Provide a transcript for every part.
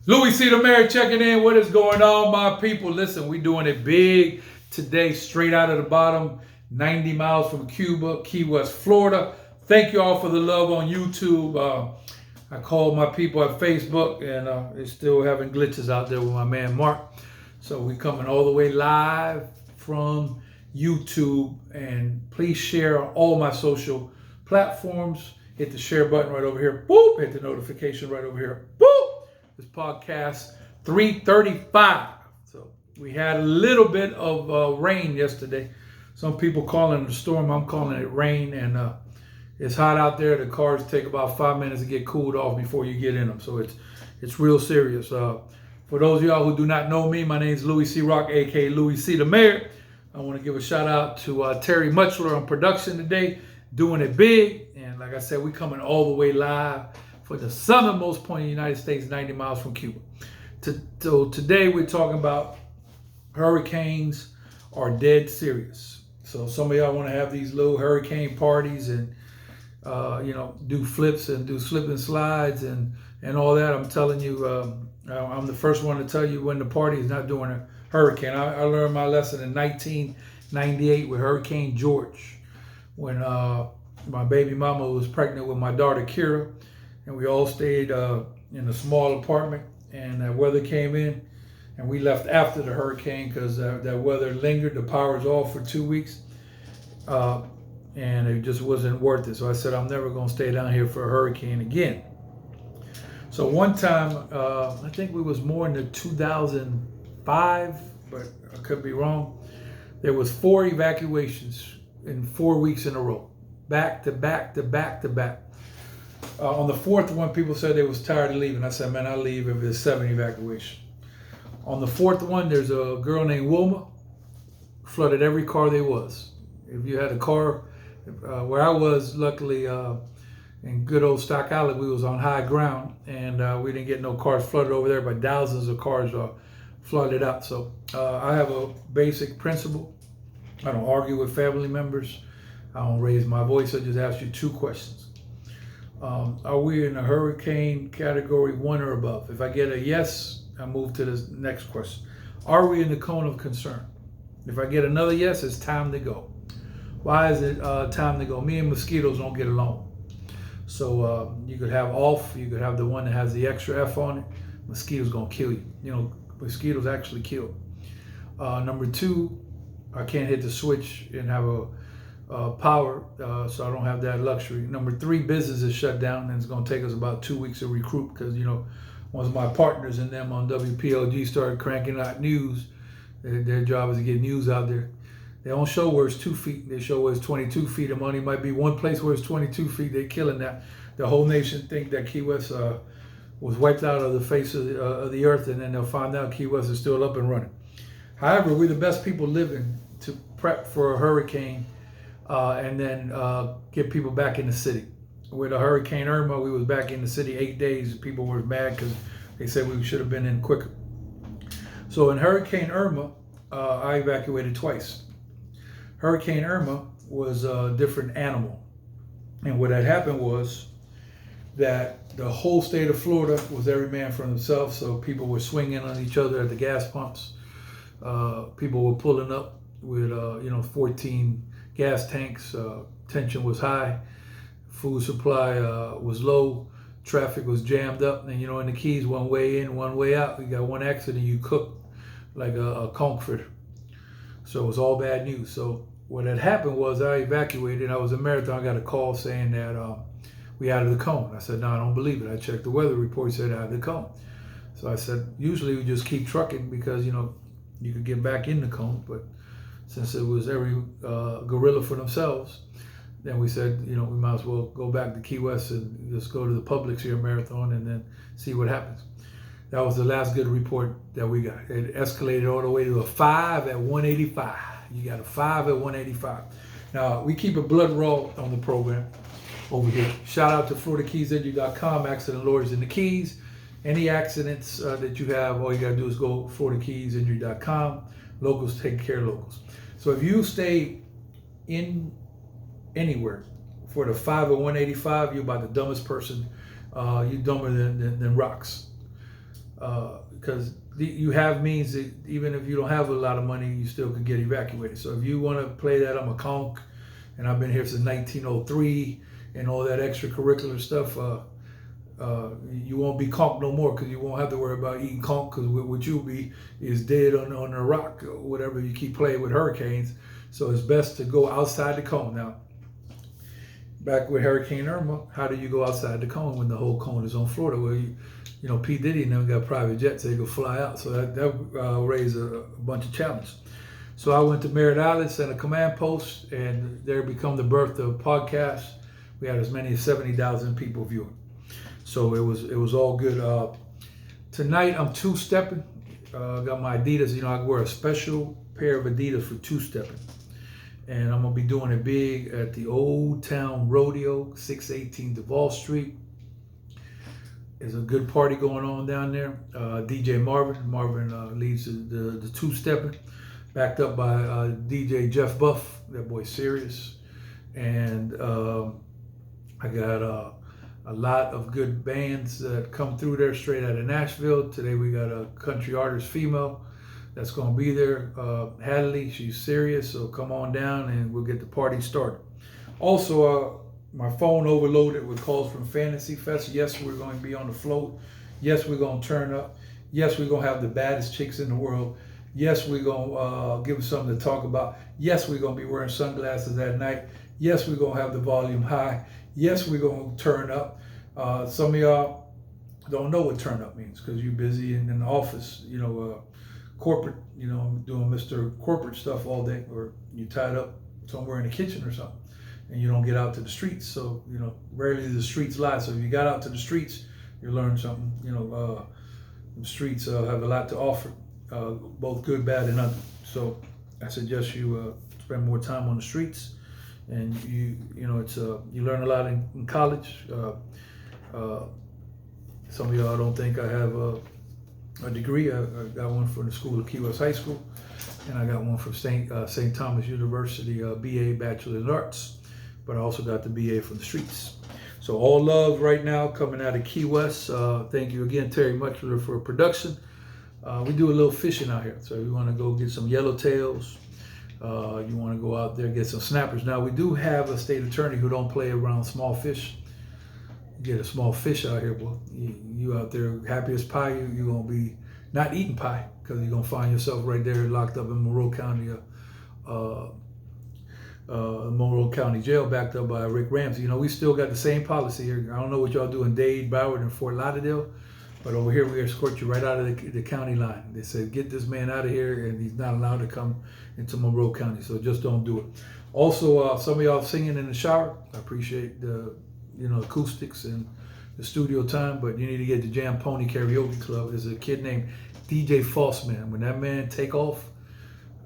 Louie C. the Mayor checking in. What is going on, my people? Listen, we doing it big today, straight out of the bottom, 90 miles from Cuba, Key West, Florida. Thank you all for the love on YouTube. I called my people at Facebook, and they're still having glitches out there with my man Mark. So we coming all the way live from YouTube, and please share on all my social platforms. Hit the share button right over here. Boop. Hit the notification right over here. Boop. This podcast 335. So we had a little bit of rain yesterday. Some people calling it a storm. I'm calling it rain, and it's hot out there. The cars take about 5 minutes to get cooled off before you get in them. So it's real serious. For those of y'all who do not know me, my name is Louie C. Rock, aka Louie C. the Mayor. I want to give a shout out to Terry Mutchler on production today, doing it big. And like I said, we coming all the way live for the southernmost point in the United States, 90 miles from Cuba. So today we're talking about hurricanes are dead serious. So some of y'all want to have these little hurricane parties and do flips and do slip and slides and all that. I'm telling you, I'm the first one to tell you when the party is not doing a hurricane. I learned my lesson in 1998 with Hurricane George, when my baby mama was pregnant with my daughter Kira, and we all stayed in a small apartment, and that weather came in, and we left after the hurricane because that weather lingered. The power was off for 2 weeks, and it just wasn't worth it. So I said, I'm never going to stay down here for a hurricane again. So one time, I think we was more in the 2005, but I could be wrong. There was 4 evacuations in 4 weeks in a row, back to back to back to back. On the 4th one, people said they was tired of leaving. I said, man, I'll leave if there's 7 evacuations. On the 4th one, there's a girl named Wilma, flooded every car there was. If you had a car, where I was, luckily, in good old Stock Alley, we was on high ground, and we didn't get no cars flooded over there, but thousands of cars are flooded out. So I have a basic principle. I don't argue with family members. I don't raise my voice. I just ask you 2 questions. Are we in a hurricane category 1 or above? If I get a yes, I move to the next question. Are we in the cone of concern? If I get another yes, it's time to go. Why is it time to go? Me and mosquitoes don't get along. So you could have off, you could have the one that has the extra F on it. Mosquitoes gonna kill you. You know, mosquitoes actually kill. Number 2, I can't hit the switch and have a power, so I don't have that luxury. Number 3, business is shut down, and it's going to take us about 2 weeks to recruit because, once my partners and them on WPLG started cranking out news, their job is to get news out there. They don't show where it's 2 feet. They show where it's 22 feet. And only might be one place where it's 22 feet. They're killing that. The whole nation think that Key West was wiped out of the face of the earth, and then they'll find out Key West is still up and running. However, we're the best people living to prep for a hurricane and then get people back in the city. With a Hurricane Irma, we was back in the city 8 days. People were mad because they said we should have been in quicker. So in Hurricane Irma, I evacuated twice. Hurricane Irma was a different animal. And what had happened was that the whole state of Florida was every man for himself. So people were swinging on each other at the gas pumps. People were pulling up with 14 gas tanks. Tension was high. Food supply was low. Traffic was jammed up. And in the Keys, one way in, one way out. You got one accident, you cook like a conch fritter. So it was all bad news. So what had happened was I evacuated. I was in Marathon. I got a call saying that we out of the cone. I said, no, I don't believe it. I checked the weather report, said out of the cone. So I said, usually we just keep trucking because, you could get back in the cone. But since it was every gorilla for themselves, then we said, we might as well go back to Key West and just go to the Publix here, Marathon, and then see what happens. That was the last good report that we got. It escalated all the way to a 5 at 185. You got a 5 at 185. Now, we keep it blood raw on the program over here. Shout out to FloridaKeysInjury.com, accident lawyers in the Keys. Any accidents that you have, all you got to do is go FloridaKeysInjury.com. Locals take care of locals. So if you stay in anywhere for the 5 at 185, you're about the dumbest person. You're dumber than rocks. because you have means that even if you don't have a lot of money, you still can get evacuated. So if you want to play that, I'm a conch, and I've been here since 1903, and all that extracurricular stuff. You won't be conch no more, because you won't have to worry about eating conch, because what you'll be is dead on a rock or whatever. You keep playing with hurricanes, so it's best to go outside the cone. Now, back with Hurricane Irma, how do you go outside the cone when the whole cone is on Florida? Well, you know, P. Diddy and them got private jets, so they go fly out. So that raised a bunch of challenges. So I went to Merritt Island, sent a command post, and there become the birth of podcasts. We had as many as 70,000 people viewing. So it was all good. Tonight I'm two-stepping. Got my Adidas. You know, I wear a special pair of Adidas for two-stepping. And I'm going to be doing it big at the Old Town Rodeo, 618 Duval Street. There's a good party going on down there. DJ Marvin leads the two-stepping, backed up by DJ Jeff Buff. That boy's serious. And I got a lot of good bands that come through there straight out of Nashville. Today we got a country artist female that's going to be there. Hadley, she's serious, so come on down and we'll get the party started. Also, my phone overloaded with calls from Fantasy Fest. Yes, we're going to be on the float. Yes, we're going to turn up. Yes, we're going to have the baddest chicks in the world. Yes, we're going to give them something to talk about. Yes, we're going to be wearing sunglasses that night. Yes, we're going to have the volume high. Yes, we're going to turn up. Some of y'all don't know what turn up means because you're busy in the office, you know, corporate, you know, doing Mr. Corporate stuff all day, or you tied up somewhere in the kitchen or something, and you don't get out to the streets. So, you know, rarely the streets lie. So if you got out to the streets, you learn something. You know, the streets have a lot to offer, both good, bad, and ugly. So I suggest you spend more time on the streets, and you know, it's you learn a lot in college. Some of y'all don't think I have a degree. I got one from the school of Key West High School, and I got one from St. Thomas University, BA Bachelor in Arts, but I also got the BA from the streets. So all love right now coming out of Key West. Thank you again, Terry Muchler, for production. We do a little fishing out here. So you want to go get some yellowtails. You want to go out there and get some snappers. Now, we do have a state attorney who don't play around small fish. Get a small fish out here, boy. You out there happy as pie. You're going to be not eating pie, because you're going to find yourself right there locked up in Monroe County Jail, backed up by Rick Ramsey. You know, we still got the same policy here. I don't know what y'all do in Dade, Broward, and Fort Lauderdale, but over here we escort you right out of the county line. They said, get this man out of here, and he's not allowed to come into Monroe County, so just don't do it. Also, some of y'all singing in the shower. I appreciate the acoustics and the studio time, but you need to get the Jam Pony Karaoke Club. There's a kid named DJ Falseman. When that man take off,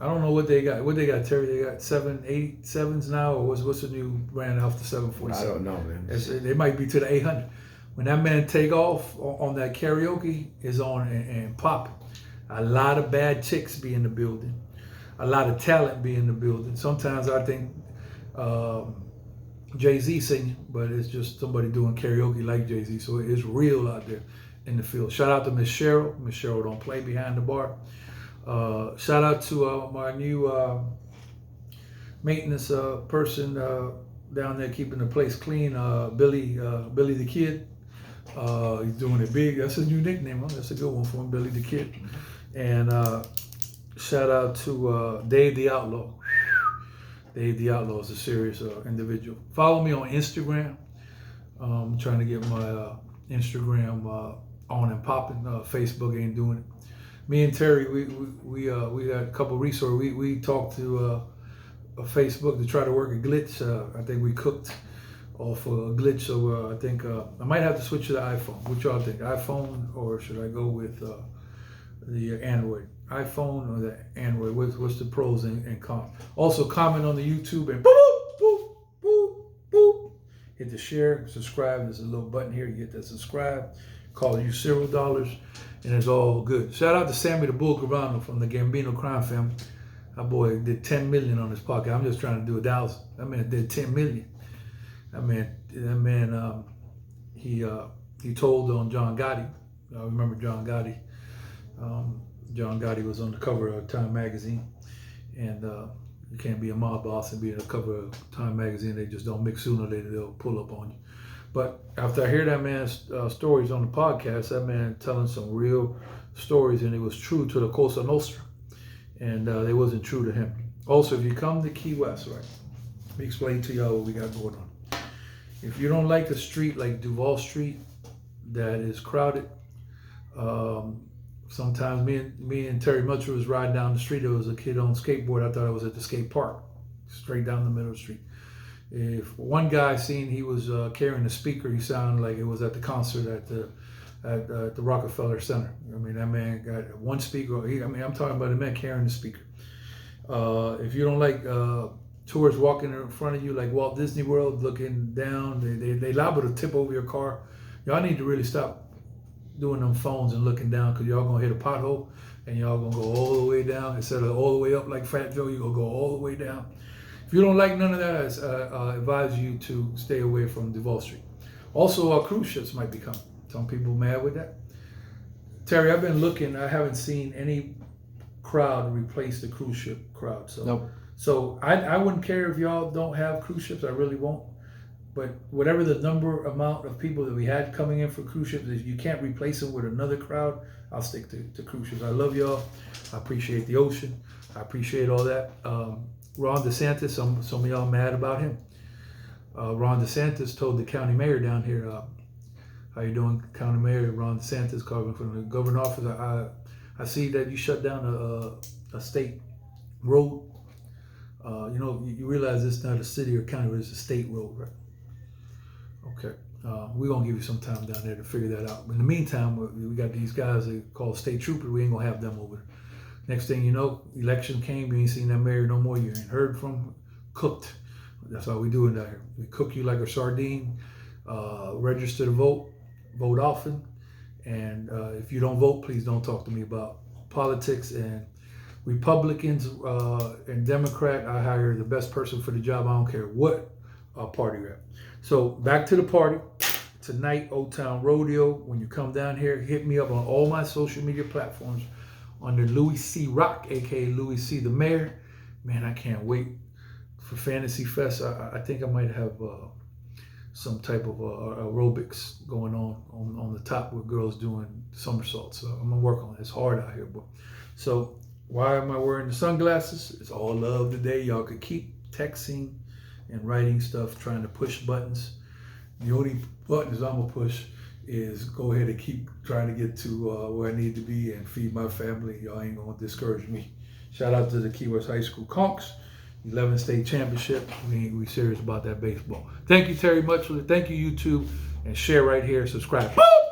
I don't know what they got. What they got, Terry? They got 787s now, or what's the new brand off the 747? I don't know, man. They might be to the 800. When that man take off on that karaoke, is on and pop. A lot of bad chicks be in the building. A lot of talent be in the building. Sometimes I think Jay-Z singing, but it's just somebody doing karaoke like Jay-Z. So it's real out there in the field. Shout out to Miss Cheryl. Miss Cheryl don't play behind the bar. Shout out to my new maintenance person down there keeping the place clean, Billy the Kid. He's doing it big. That's his new nickname. Huh? That's a good one for him, Billy the Kid. And shout out to Dave the Outlaw. Dave the Outlaw is a serious individual. Follow me on Instagram. I'm trying to get my Instagram on and popping. Facebook ain't doing it. Me and Terry, we got a couple of resources. We talked to Facebook to try to work a glitch. I think we cooked off a glitch, so I think I might have to switch to the iPhone. What y'all think? iPhone, or should I go with the Android? iPhone or the Android? What's the pros and cons? Also, comment on the YouTube and boop, boop, boop, boop. Hit the share, subscribe. There's a little button here. You get that subscribe. Call you $0, and it's all good. Shout out to Sammy the Bull Garano from the Gambino crime family. That boy did 10 million on his pocket. I'm just trying to do 1,000. That man did 10 million. That man, he told on John Gotti. I remember John Gotti. John Gotti was on the cover of Time magazine, and you can't be a mob boss and be on the cover of Time magazine. They just don't mix. Sooner or later they'll pull up on you. But after I hear that man's stories on the podcast, that man telling some real stories, and it was true to the Cosa Nostra, and they wasn't true to him. Also, if you come to Key West, right, let me explain to y'all what we got going on. If you don't like a street like Duval Street that is crowded, sometimes me and Terry Mutcher was riding down the street. There was a kid on a skateboard. I thought I was at the skate park, straight down the middle of the street. If one guy seen he was carrying a speaker, he sounded like it was at the concert at the Rockefeller Center. I mean, that man got one speaker. I'm talking about a man carrying the speaker. If you don't like tourists walking in front of you like Walt Disney World, looking down, they liable to tip over your car. Y'all need to really stop doing them phones and looking down, because y'all gonna hit a pothole and y'all gonna go all the way down. Instead of all the way up like Fat Joe, you gonna go all the way down. If you don't like none of that, I advise you to stay away from Duval Street. Also, cruise ships might be coming. Some people mad with that. Terry, I've been looking. I haven't seen any crowd replace the cruise ship crowd. So, nope. So I wouldn't care if y'all don't have cruise ships. I really won't. But whatever the amount of people that we had coming in for cruise ships, if you can't replace them with another crowd, I'll stick to cruise ships. I love y'all. I appreciate the ocean. I appreciate all that. Ron DeSantis, some of y'all mad about him. Ron DeSantis told the county mayor down here, how you doing, County Mayor Ron DeSantis, calling from the governor's office. I see that you shut down a state road. You realize it's not a city or county, but it's a state road, right? Okay. We're going to give you some time down there to figure that out. But in the meantime, we got these guys they call state troopers. We ain't going to have them over there. Next thing you know, election came. You ain't seen that mayor no more. You ain't heard from. Cooked. That's how we do it down here. We cook you like a sardine. Register to vote. Vote often. And if you don't vote, please don't talk to me about politics. And Republicans and Democrat, I hire the best person for the job. I don't care what party you're at. So back to the party. Tonight, Old Town Rodeo. When you come down here, hit me up on all my social media platforms under Louie C. Rock, aka Louie C. the Mayor. Man, I can't wait for Fantasy Fest. I think I might have some type of aerobics going on the top with girls doing somersaults. So I'm gonna work on it. It's hard out here, but so why am I wearing the sunglasses? It's all love today. Y'all could keep texting and writing stuff, trying to push buttons. The only buttons I'm gonna push is go ahead and keep trying to get to where I need to be and feed my family. Y'all ain't gonna discourage me. Shout out to the Key West High School Conks, 11th state championship. We serious about that baseball. Thank you, Terry Mutchler. Thank you, YouTube, and share right here. Subscribe. Boop!